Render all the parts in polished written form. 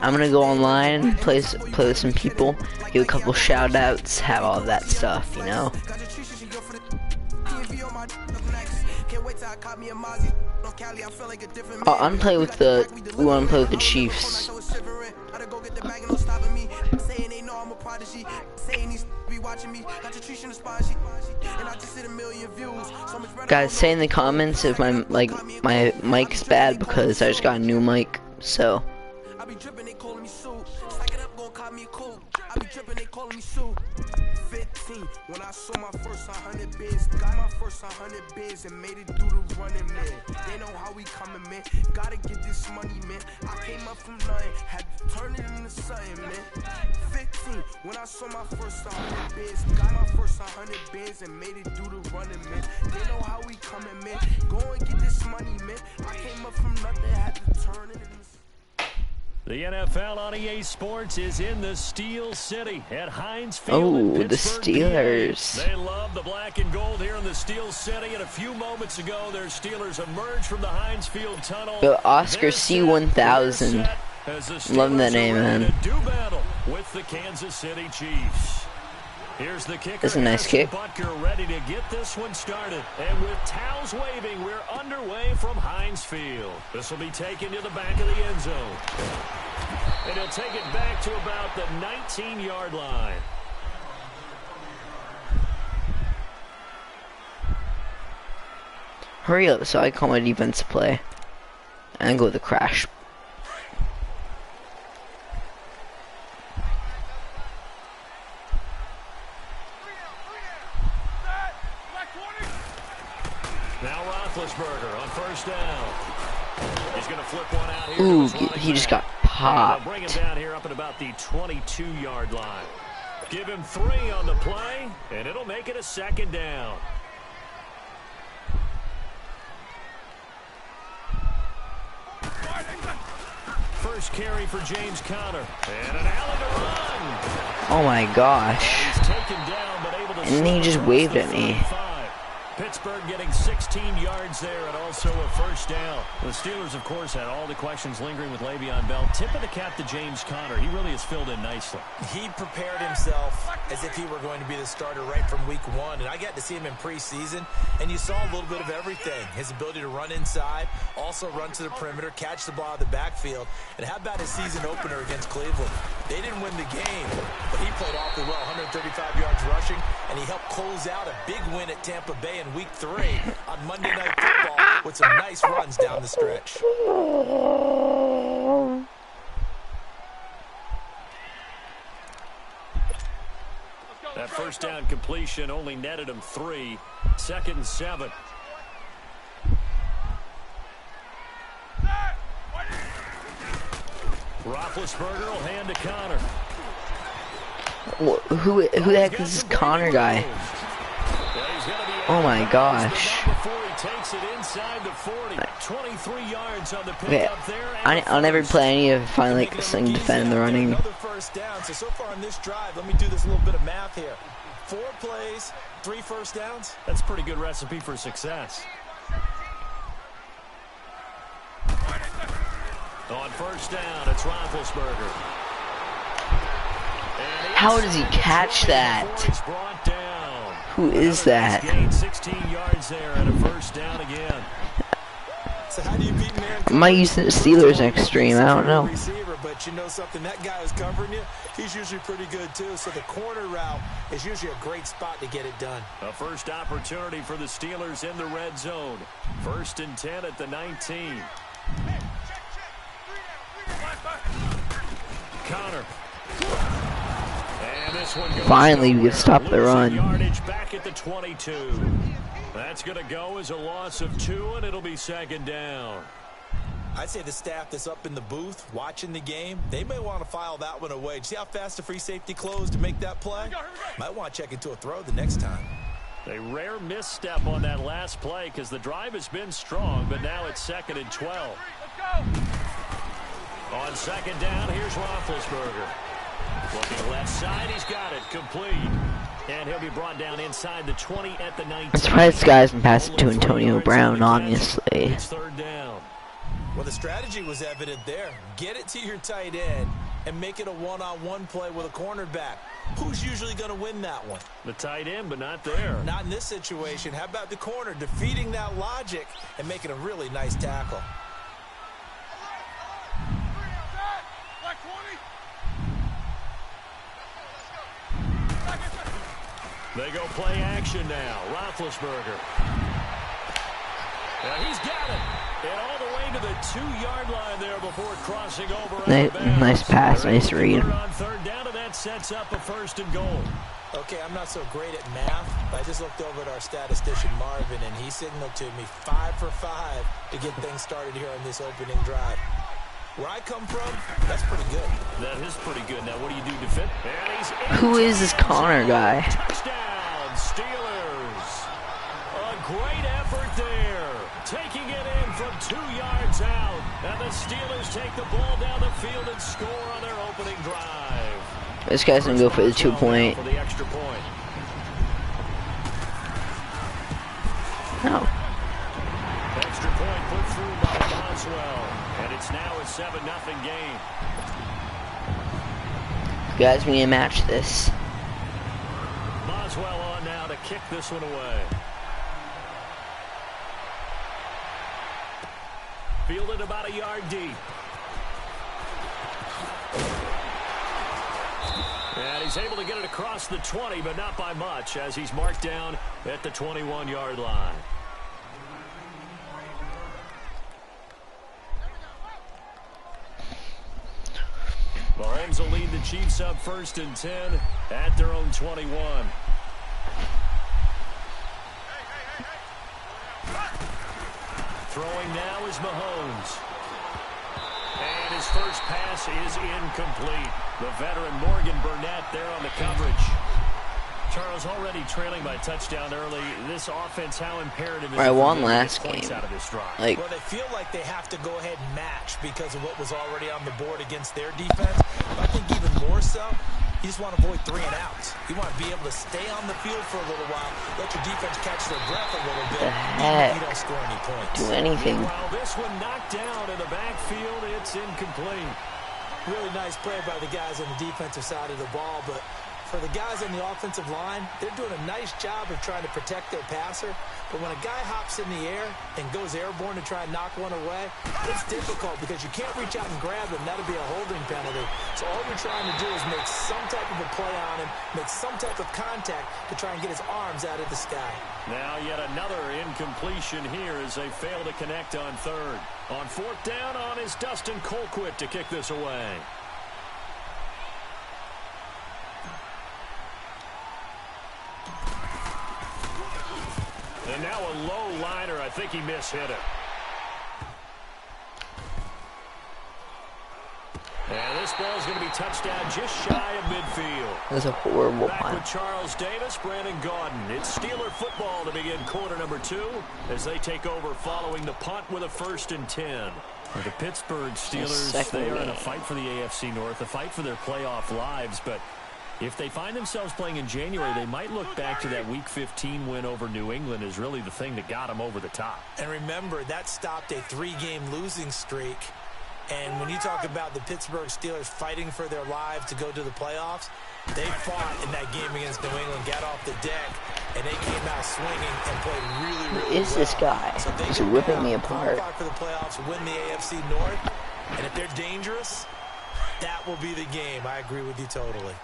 I'm gonna go online, play with some people, give a couple shout outs, have all that stuff, you know. I'm play with the. We want to play with the Chiefs. Guys, say in the comments if my mic's bad because I just got a new mic. So. I be dripping, they calling me Sue. Stack it up, gon' call me cool. I be dripping, they calling me Sue. 15, when I saw my first 100 bids, got my first 100 bids and made it through the running, man. They know how we coming, man. Gotta get this money, man. I came up from nothing, had to turn it into something, man. 15, when I saw my first 100 bids, got my first 100 bids and made it through the running, man. They know how we coming, man. Go and get this money, man. I came up from nothing, had to turn it into something. The NFL on EA Sports is in the Steel City at Heinz Field. Oh, the Steelers. They love the black and gold here in the Steel City. And a few moments ago, their Steelers emerged from the Heinz Field tunnel. The Oscar C1000. Love that name, man. Do battle with the Kansas City Chiefs. Here's the kicker. That's a nice kick. Butker ready to get this one started. And with towels waving, we're underway from Heinz Field. This will be taken to the back of the end zone. And he'll take it back to about the 19-yard line. Hurry up so I call my defensive play. And go with the crash. Now Roethlisberger on first down. He's going to flip one out here. Ooh, he just got popped. Bring him down here up at about the 22-yard line. Give him 3 on the play, and it'll make it a second down. First carry for James Conner. And an alley to run. Oh my gosh. He's taken down, but able to and then he just waved at me. Pittsburgh getting 16 yards there and also a first down. The Steelers, of course, had all the questions lingering with Le'Veon Bell. Tip of the cap to James Conner. He really has filled in nicely. He prepared himself as if he were going to be the starter right from week 1. And I got to see him in preseason, and you saw a little bit of everything. His ability to run inside, also run to the perimeter, catch the ball out of the backfield. And how about his season opener against Cleveland? They didn't win the game, but he played awfully well, 135 yards rushing, and he helped close out a big win at Tampa Bay in Week 3 on Monday Night Football with some nice runs down the stretch. That first down completion only netted him 3. 2nd and 7. Roethlisberger will hand to Conner. Who the heck is this Connor guy? Oh my gosh. Okay, I'll never play any of find like something defend the running. Another first down. So far on this drive, let me do this little bit of math here. 4 plays, 3 first downs. That's a pretty good recipe for success. On first down, it's Roethlisberger. How does he catch that? Who is that? 16 yards there and a first down again. So how do you beat man? I might use the Steelers extreme. I don't know. Receiver, but you know something, that guy is covering you. He's usually pretty good too. So the corner route is usually a great spot to get it done. A first opportunity for the Steelers in the red zone. 1st and 10 at the 19. Conner. And this one goes. Finally, we can stop the run. Yardage back at the 22. That's going to go as a loss of 2, and it'll be 2nd down. I'd say the staff that's up in the booth watching the game, they may want to file that one away. See how fast the free safety closed to make that play? Might want to check into a throw the next time. A rare misstep on that last play because the drive has been strong, but now it's 2nd and 12. On 2nd down, here's Roethlisberger. Looking left side, he's got it, complete. And he'll be brought down inside the 20 at the 19. I'm surprised this guy hasn't passed it to Antonio Brown, honestly. It's 3rd down. Well, the strategy was evident there. Get it to your tight end and make it a one-on-one play with a cornerback. Who's usually going to win that one? The tight end, but not there. Not in this situation. How about the corner defeating that logic and making a really nice tackle? They go play action now. Roethlisberger. Now he's got it. And all the way to the 2-yard line there before crossing over. Nice pass, nice read. On third down, and that sets up a 1st and goal. Okay, I'm not so great at math, but I just looked over at our statistician, Marvin, and he signaled to me 5 for 5 to get things started here on this opening drive. Where I come from, that's pretty good. That is pretty good. Now, what do you do to fit? Who is this Connor guy? Touchdown, Steelers. A great effort there. Taking it in from 2 yards out. And the Steelers take the ball down the field and score on their opening drive. This guy's gonna go for the 2-point. For the extra point. No. Extra point put through by Boswell. And it's now a 7-0 game. You guys, we need to match this. Boswell on now to kick this one away. Fielded about a yard deep. And he's able to get it across the 20, but not by much, as he's marked down at the 21-yard line. Mahomes will lead the Chiefs up 1st and 10 at their own 21. Throwing now is Mahomes. And his first pass is incomplete. The veteran Morgan Burnett there on the coverage. Charles, already trailing by touchdown early. This offense, how imperative is it? I won last game. Out of this drive? Well, they feel like they have to go ahead and match because of what was already on the board against their defense. But I think even more so, you just want to avoid 3 and outs. You want to be able to stay on the field for a little while, let your defense catch their breath a little bit, even if you don't score any points. Do anything. While this one knocked down in the backfield, it's incomplete. Really nice play by the guys on the defensive side of the ball, but for the guys on the offensive line, they're doing a nice job of trying to protect their passer. But when a guy hops in the air and goes airborne to try and knock one away, it's difficult because you can't reach out and grab him. That'll be a holding penalty. So all you're trying to do is make some type of a play on him, make some type of contact to try and get his arms out of the sky. Now yet another incompletion here as they fail to connect on third. On 4th down on is Dustin Colquitt to kick this away. And now a low liner. I think he mishit it. And this ball is going to be touched down just shy of midfield. That's a horrible Back punt. with Charles Davis, Brandon Gaudin. It's Steeler football to begin quarter number 2 as they take over following the punt with a 1st and 10. The Pittsburgh Steelers, they are in a fight for the AFC North, a fight for their playoff lives, but if they find themselves playing in January, they might look back to that Week 15 win over New England as really the thing that got them over the top. And remember, that stopped a 3-game losing streak. And when you talk about the Pittsburgh Steelers fighting for their lives to go to the playoffs, they fought in that game against New England, got off the deck, and they came out swinging and played really, really well. Who is this guy? So He's ripping me apart. Fight for the playoffs, win the AFC North, and if they're dangerous, that will be the game. I agree with you totally.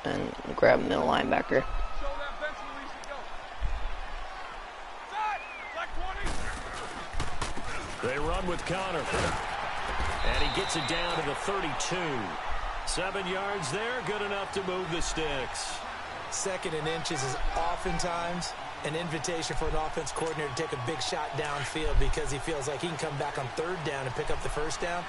And grab middle linebacker. They run with Connor. And he gets it down to the 32. 7 yards there, good enough to move the sticks. 2nd and inches is oftentimes an invitation for an offense coordinator to take a big shot downfield because he feels like he can come back on 3rd down and pick up the 1st down.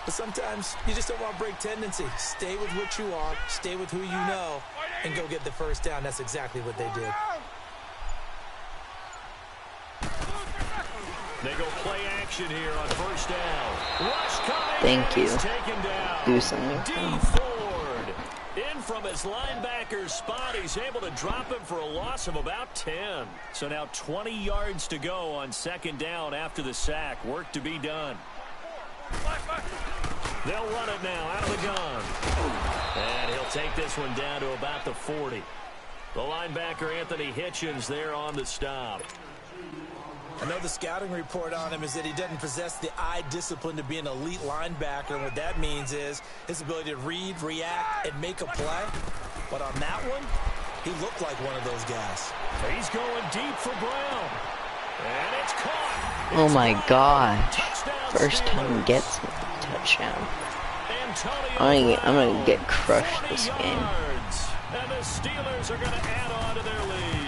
But sometimes you just don't want to break tendency. Stay with what you are, stay with who you know, and go get the 1st down. That's exactly what they did. They go play action here on 1st down. Rush coming. Thank you. Taken down. Do something. D. Ford. In from his linebacker's spot, he's able to drop him for a loss of about 10. So now 20 yards to go on second down after the sack. Work to be done. They'll run it now out of the gun. And he'll take this one down to about the 40. The linebacker, Anthony Hitchens, there on the stop. I know the scouting report on him is that he doesn't possess the eye discipline to be an elite linebacker. And what that means is his ability to read, react, and make a play. But on that one, he looked like one of those guys. He's going deep for Brown. And it's caught. Oh my gosh. First time he gets a touchdown. I'm gonna get crushed this game. And the Steelers are going to add on to their lead.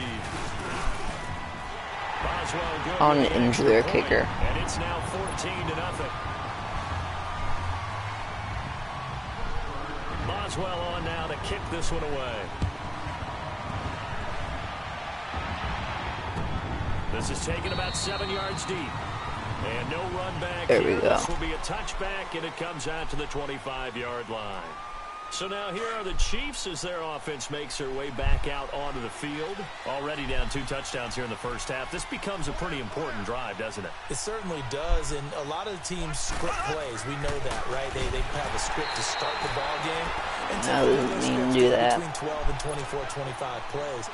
On an injure their kicker. And it's now 14-0. Boswell on now to kick this one away. This is taken about 7 yards deep. And no run back. There we go. This will be a touchback, and it comes out to the 25-yard line. So now here are the Chiefs as their offense makes their way back out onto the field. Already down 2 touchdowns here in the first half. This becomes a pretty important drive, doesn't it? It certainly does, and a lot of the teams script plays. We know that, right? They have a script to start the ball game. And I wouldn't even do that. Between 12 and 24, 25 plays.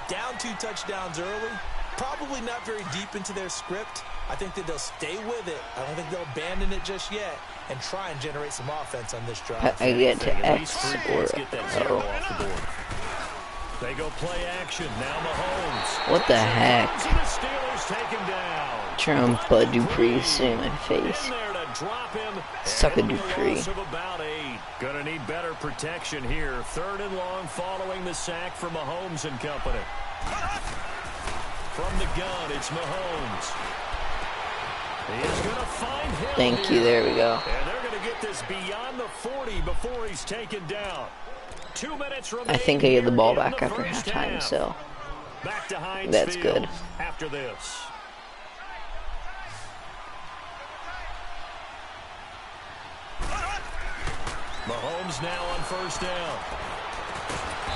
Down 2 touchdowns early. Probably not very deep into their script. I think that they'll stay with it. I don't think they'll abandon it just yet and try and generate some offense on this drive. I get to X or O. Off the board. They go play action. Now Mahomes. What the heck? The Steelers take him down. Trying Bud Dupree sitting in my face. In there to drop him. Suck a Dupree. Of about 8. Gonna need better protection here. 3rd and long following the sack from Mahomes and company. From the gun, it's Mahomes. He is going to find him. Thank you, there we go. And they're going to get this beyond the 40 before he's taken down. 2 minutes remaining. I think I get the ball back after halftime, so back to Heinz that's Field good. after this. Mahomes now on first down.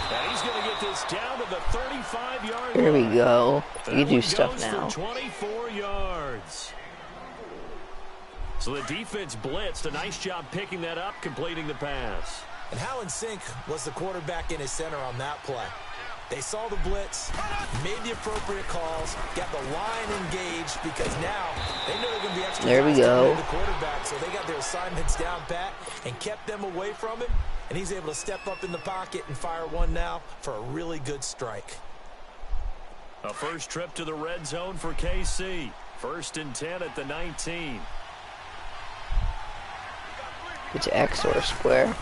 And he's going to get this down to the 35-yard line. Here we go. You do stuff Goes now. for 24 yards. So the defense blitzed. A nice job picking that up, completing the pass. And how in sync was the quarterback in his center on that play? They saw the blitz, made the appropriate calls, got the line engaged because now they know they're going to be extra. There we go. The quarterback, so they got their assignments down pat and kept them away from him. And he's able to step up in the pocket and fire one now for a really good strike. A first trip to the red zone for KC. 1st and 10 at the 19. It's X or square.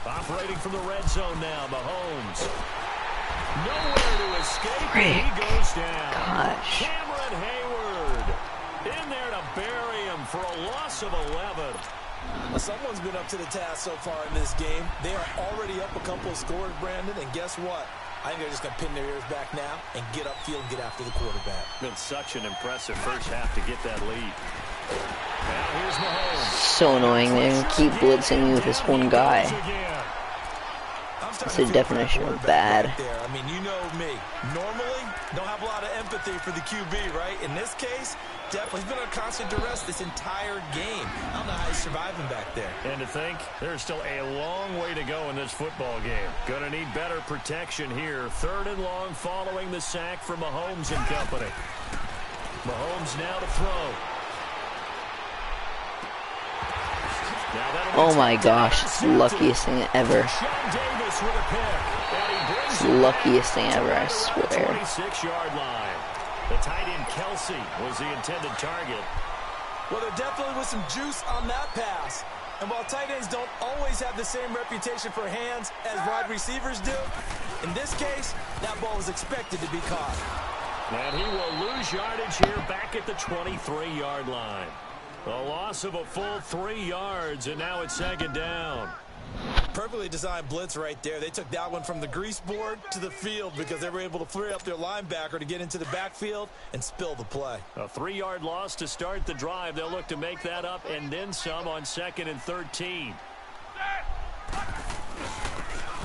Operating from the red zone now, Mahomes. Nowhere to escape, and he goes down. Gosh. Cameron Hayward in there to bury him for a loss of 11. Well, someone's been up to the task so far in this game. They are already up a couple of scores, Brandon, and guess what? I think they're just going to pin their ears back now and get upfield and get after the quarterback. Been such an impressive first half to get that lead. Now here's Mahomes. So annoying. They keep blitzing you with this one guy. It's the definition of bad. I mean, you know me. Normally, don't have a lot of empathy for the QB, right? In this case, definitely he's been on constant duress this entire game. I don't know how he's surviving back there. And to think, there's still a long way to go in this football game. Gonna need better protection here. 3rd and long following the sack from Mahomes and company. Mahomes now to throw. Oh my gosh, it's the luckiest thing ever. It's the luckiest thing ever, I swear. 26-yard line. The tight end Kelsey was the intended target. Well, there definitely was some juice on that pass. And while tight ends don't always have the same reputation for hands as wide receivers do, in this case, that ball was expected to be caught. And he will lose yardage here back at the 23-yard line. A loss of a full 3 yards, and now it's 2nd down. Perfectly designed blitz right there. They took that one from the grease board to the field because they were able to free up their linebacker to get into the backfield and spill the play. A 3-yard loss to start the drive. They'll look to make that up and then some on 2nd and 13.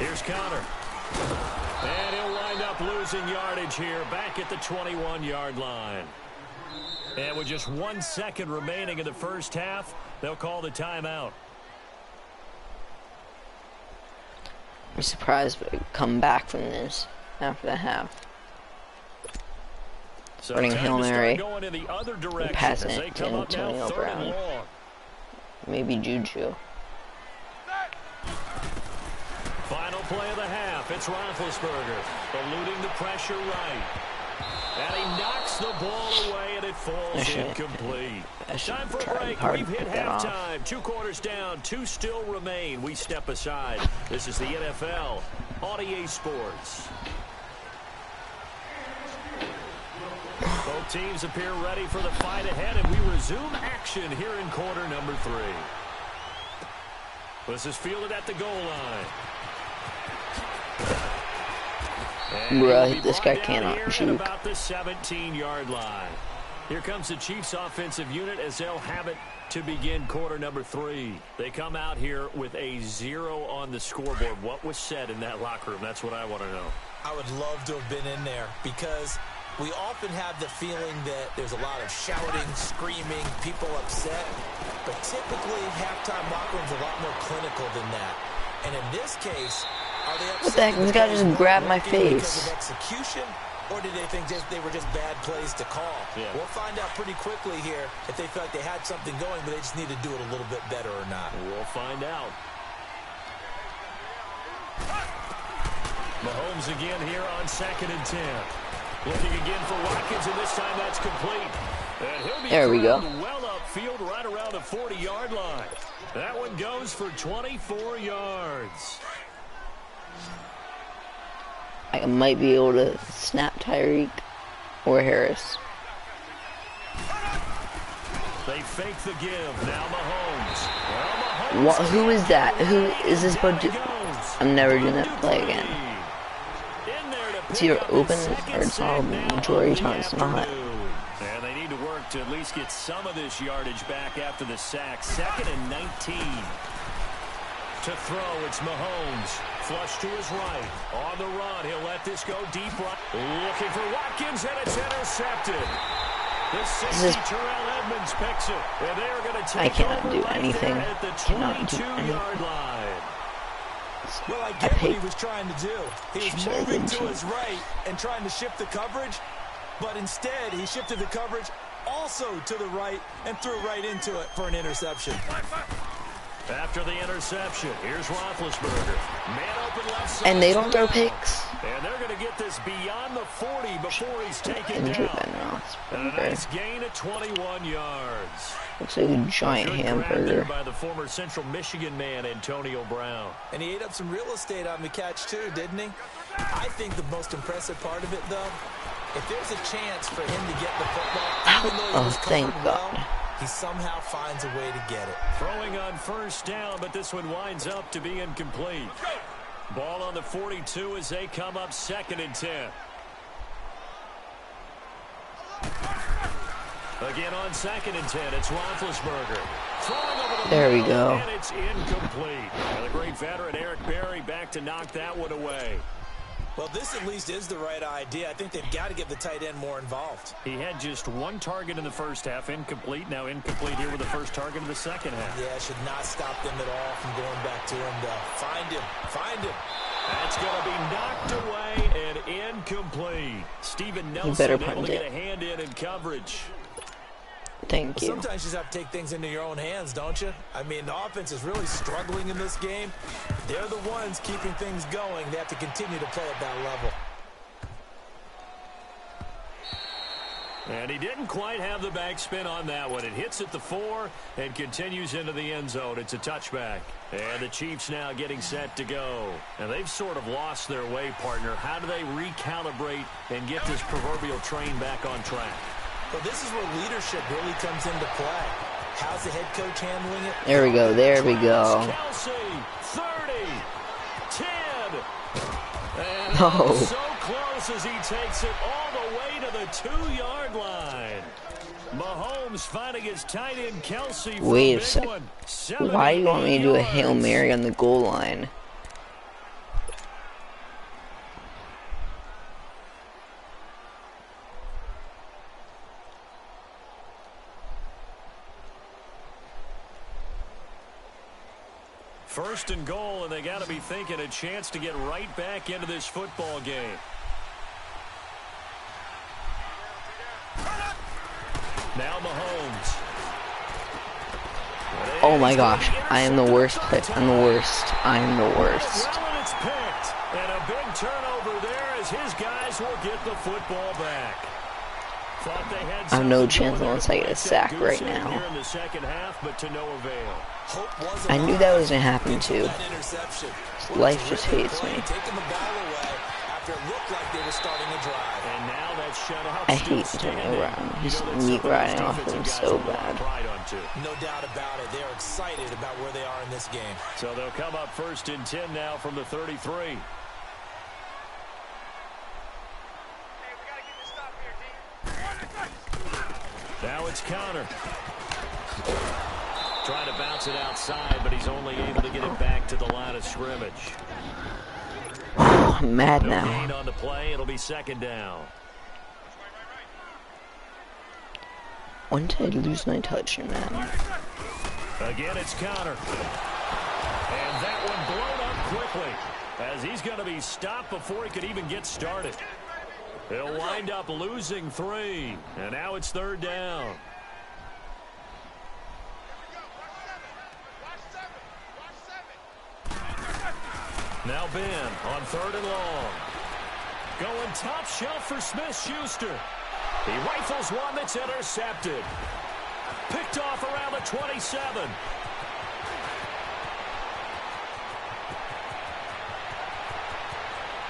Here's Connor. And he'll wind up losing yardage here, back at the 21-yard line. And with just 1 second remaining in the first half, they'll call the timeout. I'm surprised we come back from this after the half. So Running Hail Mary, going in the other direction passing as they it to come up now, Antonio 3rd and Brown. long. Maybe Juju. Final play of the half. It's Roethlisberger eluding the pressure right. And he knocks the ball away, and it falls incomplete. Time for a break. We've hit halftime. 2 quarters down. 2 still remain. We step aside. This is the NFL on EA Sports. Both teams appear ready for the fight ahead, and we resume action here in quarter number 3. This is fielded at the goal line. Bruh, this guy cannot shoot. About the 17-yard line. Here comes the Chiefs offensive unit as they'll have it to begin quarter number 3. They come out here with a 0 on the scoreboard. What was said in that locker room? That's what I want to know. I would love to have been in there because we often have the feeling that there's a lot of shouting, screaming, people upset. But typically, halftime locker rooms are a lot more clinical than that. And in this case, are they upset? What the heck? This guy just grabbed my face. Because of execution, or did they think they were just bad plays to call? Yeah. We'll find out pretty quickly here if they felt like they had something going, but they just need to do it a little bit better or not. We'll find out. Mahomes again here on 2nd and 10. Looking again for Watkins, and this time that's complete. And he'll be there we go. Well upfield right around the 40-yard line. That one goes for 24 yards. I might be able to snap Tyreek or Harris. They fake the give. Now Mahomes. Well, What? Who is that? Who is this budget? I'm never doing that play again. It's either open or it's not. Majority times it's not. And they need to work to at least get some of this yardage back after the sack. 2nd and 19. To throw, it's Mahomes. Flush to his right. On the run, he'll let this go deep right. Looking for Watkins, and it's intercepted. The safety, Terrell Edmonds picks it. And they're going to take I cannot do right anything. at the 22-yard line. Well, I get what he was trying to do. He was moving to his right and trying to shift the coverage, but instead he shifted the coverage also to the right and threw right into it for an interception. After the interception, here's Roethlisberger. Man open left side. And they don't throw picks. And they're going to get this beyond the 40 before he's taken down. A nice gain of 21 yards. Looks like a giant hamburger. By the former Central Michigan man, Antonio Brown. And he ate up some real estate on the catch, too, didn't he? I think the most impressive part of it, though, if there's a chance for him to get the football, even though he was covered well, he somehow finds a way to get it. Throwing on 1st down, but this one winds up to be incomplete. Ball on the 42 as they come up 2nd and 10. Again on 2nd and 10, it's Roethlisberger. Throwing over the there we go. And it's incomplete. And the great veteran Eric Berry back to knock that one away. Well, this at least is the right idea. I think they've got to get the tight end more involved. He had just 1 target in the first half, incomplete. Now incomplete here with the first target in the second half. Yeah, should not stop them at all from going back to him, though. Find him. Find him. That's going to be knocked away and incomplete. Steven Nelson able to get a hand in coverage. Thank you. Sometimes you just have to take things into your own hands, don't you? I mean, the offense is really struggling in this game. They're the ones keeping things going. They have to continue to play at that level. And he didn't quite have the backspin on that one. It hits at the 4 and continues into the end zone. It's a touchback. And the Chiefs now getting set to go. And they've sort of lost their way, partner. How do they recalibrate and get this proverbial train back on track? Well, this is where leadership really comes into play. How's the head coach handling it? There we go. There we go. Kelsey, 30, 10. And so close as he takes it all the way to the 2-yard line. Mahomes finding his tight end Kelsey. Wait a second. Why do you want me to do a Hail Mary on the goal line? first and goal, and they got to be thinking a chance to get right back into this football game. Now Mahomes. Oh my gosh, I am the worst. I'm the worst. I am the worst. Well, and it's picked. And a big turnover there as his guys will get the football back. Thought they had I have no chance unless I get a sack right now. Here in the second half, but to no avail. I knew that was going to happen too. Life just hates me. Taking the ball away after it looked like they were starting a drive. And now that shutout I hate turning around. He's meat riding off him so bad. No doubt about it. They're excited about where they are in this game. So they'll come up first and 10 now from the 33. Now it's counter. Trying to bounce it outside, but he's only able to get it back to the line of scrimmage. I'm mad now. No gain on the play. It'll be second down. When did I lose my touch in Madden? Again, it's counter. And that one blown up quickly as he's going to be stopped before he could even get started. He'll wind up losing 3. And now it's third down. Now Ben on third and long. Going top shelf for Smith-Schuster. He rifles one that's intercepted. Picked off around the 27.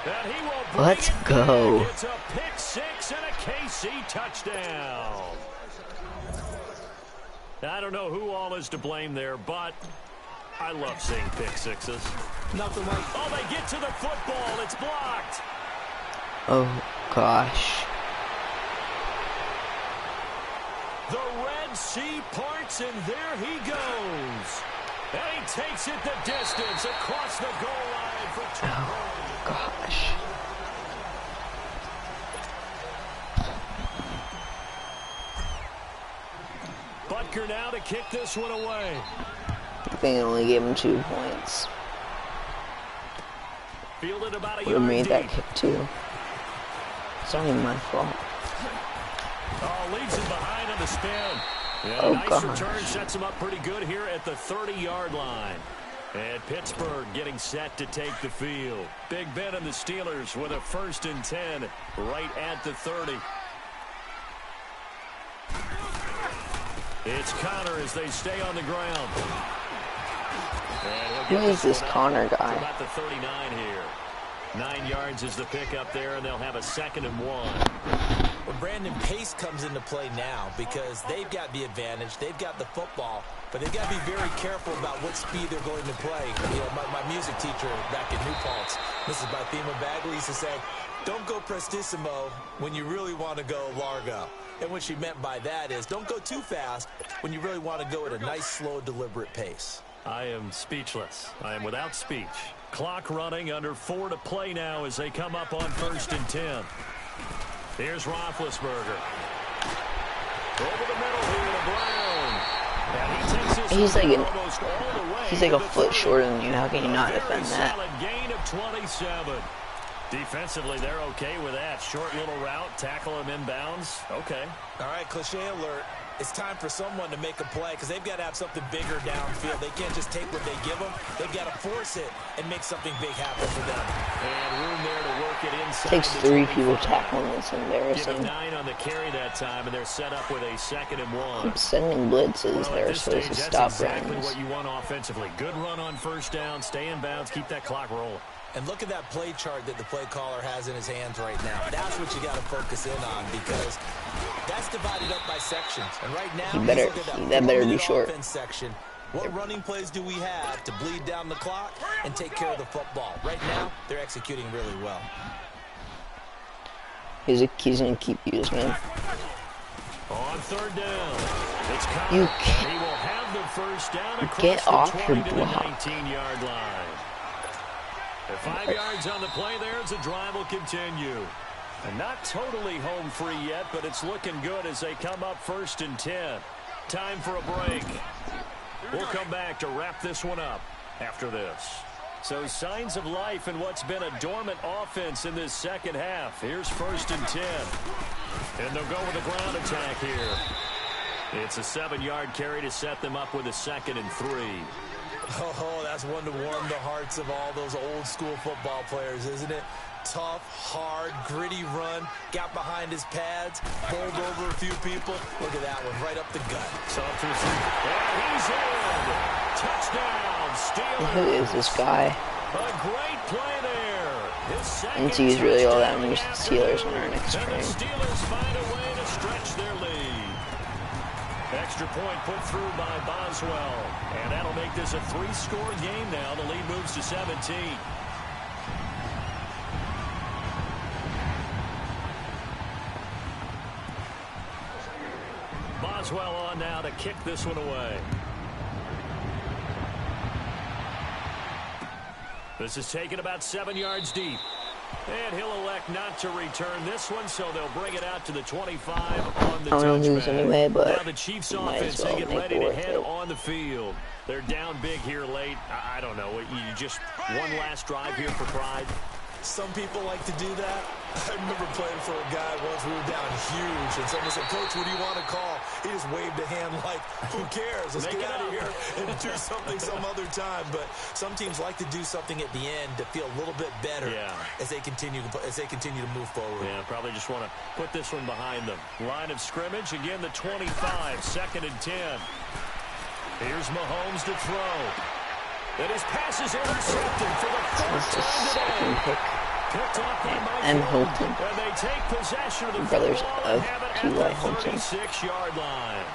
And he will bring Let's it go. back. It's a pick 6 and a KC touchdown. I don't know who all is to blame there, but I love seeing pick sixes. Nothing like. Oh, they get to the football. It's blocked. Oh gosh. The Red Sea parts, and there he goes. And he takes it the distance across the goal line for 2. Oh gosh. Butker now to kick this one away. I think I only gave him 2 points. Fielded about a Would have yard made that deep. kick too. It's not even my fault. Oh, leaves him behind on the spin. And Oh, a nice gosh. return sets him up pretty good here at the 30-yard line. And Pittsburgh getting set to take the field. Big Ben and the Steelers with a 1st and 10 right at the 30. It's Connor as they stay on the ground. And he'll Who get is this one out Connor to guy? about the 39 here. 9 yards is the pickup there, and they'll have a 2nd and 1. Well, Brandon, pace comes into play now because they've got the advantage. They've got the football, but they've got to be very careful about what speed they're going to play. You know, my music teacher back in New Paltz, Mrs. Bathema Bagley, used to say, don't go prestissimo when you really want to go largo. And what she meant by that is don't go too fast when you really want to go at a nice, slow, deliberate pace. I am speechless. I am without speech. Clock running, under 4 to play now as they come up on 1st and 10. Here's Roethlisberger. Over the middle here to Brown. And he takes this He's like almost all the way he's like to a the foot 30. shorter than you. How can you not A defend very that? solid gain of 27. Defensively, they're okay with that. Short little route, tackle him inbounds. Okay. All right, cliche alert. It's time for someone to make a play because they've got to have something bigger downfield. They can't just take what they give them. They've got to force it and make something big happen for them. And room there to work it inside. Takes the 3 people 25. tackling. It's Give him embarrassing. 9 on the carry that time, and they're set up with a 2nd and 1. I'm sending blitzes. Well, at They're this supposed stage, to that's stop exactly runs. what you want offensively. Good run on 1st down, stay in bounds, keep that clock rolling. And look at that play chart that the play caller has in his hands right now. That's what you got to focus in on because that's divided up by sections. And right now, He better- look at that that better be 4-minute short. offense section. What running plays do we have to bleed down the clock and take care of the football? Right now, they're executing really well. He's gonna keep using it. On 3rd down, it's Connor. You And he will have the 1st down across get the off 20 your to the block. 19-yard line. The 5 yards on the play there as the drive will continue. And not totally home free yet, but it's looking good as they come up 1st and 10. Time for a break. We'll come back to wrap this one up. after this. So signs of life in what's been a dormant offense in this second half. Here's 1st and 10. And they'll go with a ground attack here. It's a 7-yard carry to set them up with a 2nd and 3. Oh, that's one to warm the hearts of all those old school football players, isn't it? Tough, hard, gritty run, got behind his pads, bowled over a few people. Look at that one, right up the gut. And he's in. Touchdown, Steelers. Who is this guy? A great play there. His second And he's really all that moves the Steelers on our next and the frame. Steelers find a way to stretch their lead. Extra point put through by Boswell. And that'll make this a 3-score game now. The lead moves to 17. Boswell on now to kick this one away. This is taken about 7 yards deep. And he'll elect not to return this one, so they'll bring it out to the 25 on the I'm gonna lose touchback. anyway, but Now the Chiefs might offense, as well they get make ready it to worth head it. on the field. They're down big here late. I don't know. You just one last drive here for pride. Some people like to do that. I remember playing for a guy once. We were down huge, and someone said, "Coach, what do you want to call?" He just waved a hand like, "Who cares? Let's get out of here and do something some other time." But some teams like to do something at the end to feel a little bit better as they continue to move forward. Yeah, probably just want to put this one behind them. Line of scrimmage again. The 25, 2nd and 10. Here's Mahomes to throw. And his pass is intercepted for the 4th time today. Picked off by Mike and Hilton. Hilton. And they take possession of the Brothers football and of have it T.Y. at the Hilton. 36-yard line.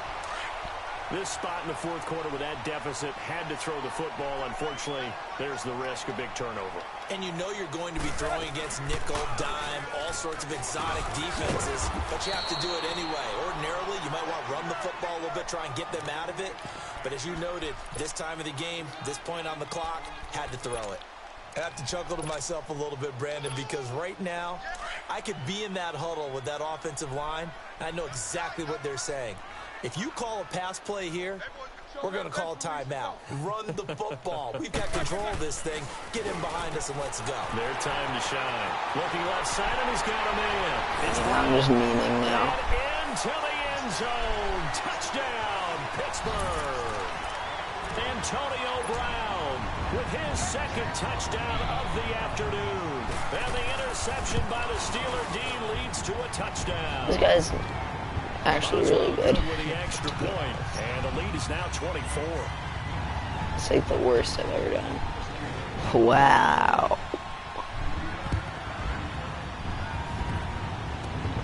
This spot in the 4th quarter with that deficit had to throw the football. Unfortunately, there's the risk of big turnover. And you know you're going to be throwing against nickel, dime, all sorts of exotic defenses, but you have to do it anyway. Ordinarily, you might want to run the football a little bit, try and get them out of it. But as you noted, this time of the game, this point on the clock, had to throw it. I have to chuckle to myself a little bit, Brandon, because right now, I could be in that huddle with that offensive line, and I know exactly what they're saying. If you call a pass play here, we're going to call a timeout. Run the football. We've got control of this thing. Get him behind us and let's go. Their time to shine. Looking left side, and he's got a man. It's I'm just memeing now. and into the end zone. Touchdown, Pittsburgh. Antonio Brown with his 2nd touchdown of the afternoon. And the interception by the Steeler D leads to a touchdown. This guy's actually really good. With the extra point, and the lead is now 24. It's like the worst I've ever done. Wow.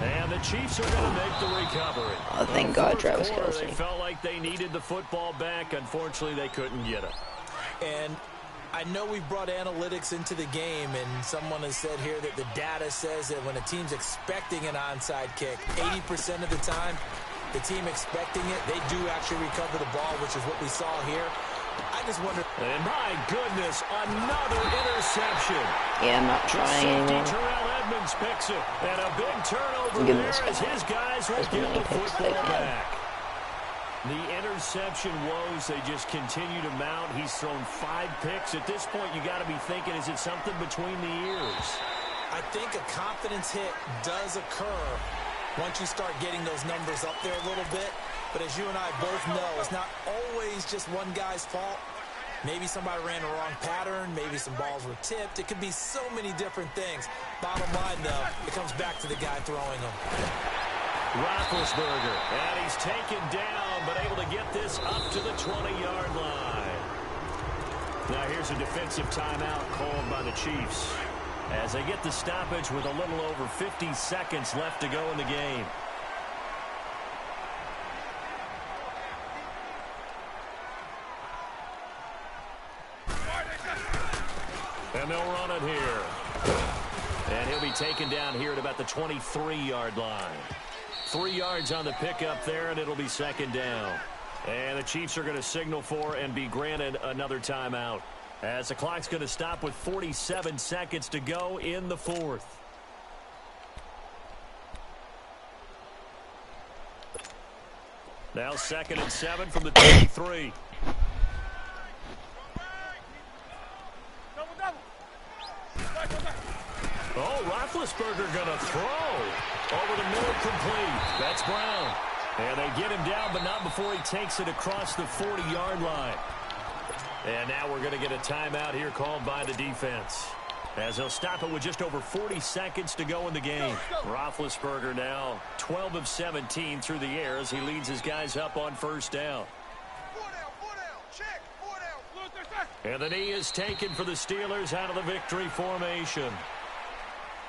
And the Chiefs are going to make the recovery. Oh, thank God, Travis Kelce. They felt like they needed the football back. Unfortunately, they couldn't get it. And I know we've brought analytics into the game, and someone has said here that the data says that when a team's expecting an onside kick, 80% of the time, the team expecting it, they do actually recover the ball, which is what we saw here. I just wonder. And my goodness, another interception. Yeah, I'm not trying anymore. Terrell Edmonds picks it, and a big turnover Give me there this as guy. his guys will As get many the picks football they can. back. The interception woes, they just continue to mount. He's thrown 5 picks. At this point, you got to be thinking, is it something between the ears? I think a confidence hit does occur once you start getting those numbers up there a little bit. But as you and I both know, it's not always just one guy's fault. Maybe somebody ran the wrong pattern. Maybe some balls were tipped. It could be so many different things. Bottom line, though, it comes back to the guy throwing them. Roethlisberger, and he's taken down, but able to get this up to the 20-yard line. Now here's a defensive timeout called by the Chiefs as they get the stoppage with a little over 50 seconds left to go in the game. And they'll run it here. And he'll be taken down here at about the 23-yard line. 3 yards on the pickup there, and it'll be 2nd down. And the Chiefs are going to signal for and be granted another timeout, as the clock's going to stop with 47 seconds to go in the 4th. Now 2nd and 7 from the 23. Oh, Roethlisberger going to throw. Over the middle, complete. That's Brown. And they get him down, but not before he takes it across the 40-yard line. And now we're going to get a timeout here called by the defense, as they'll stop it with just over 40 seconds to go in the game. Roethlisberger now 12 of 17 through the air as he leads his guys up on first down. And the knee is taken for the Steelers out of the victory formation.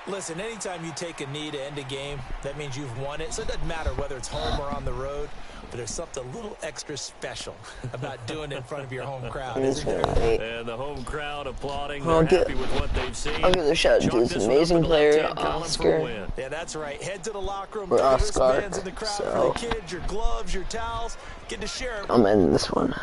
Listen, anytime you take a knee to end a game, that means you've won it. So it doesn't matter whether it's home or on the road, but there's something a little extra special about doing it in front of your home crowd, isn't there? And the home crowd applauding. They're happy with what they've seen. I'll give a shout out to this amazing player, Oscar. Yeah, that's right. Head to the locker room. Or Oscar. In the crowd for the kids, your gloves, your towels. Get to share it. I'm ending this one.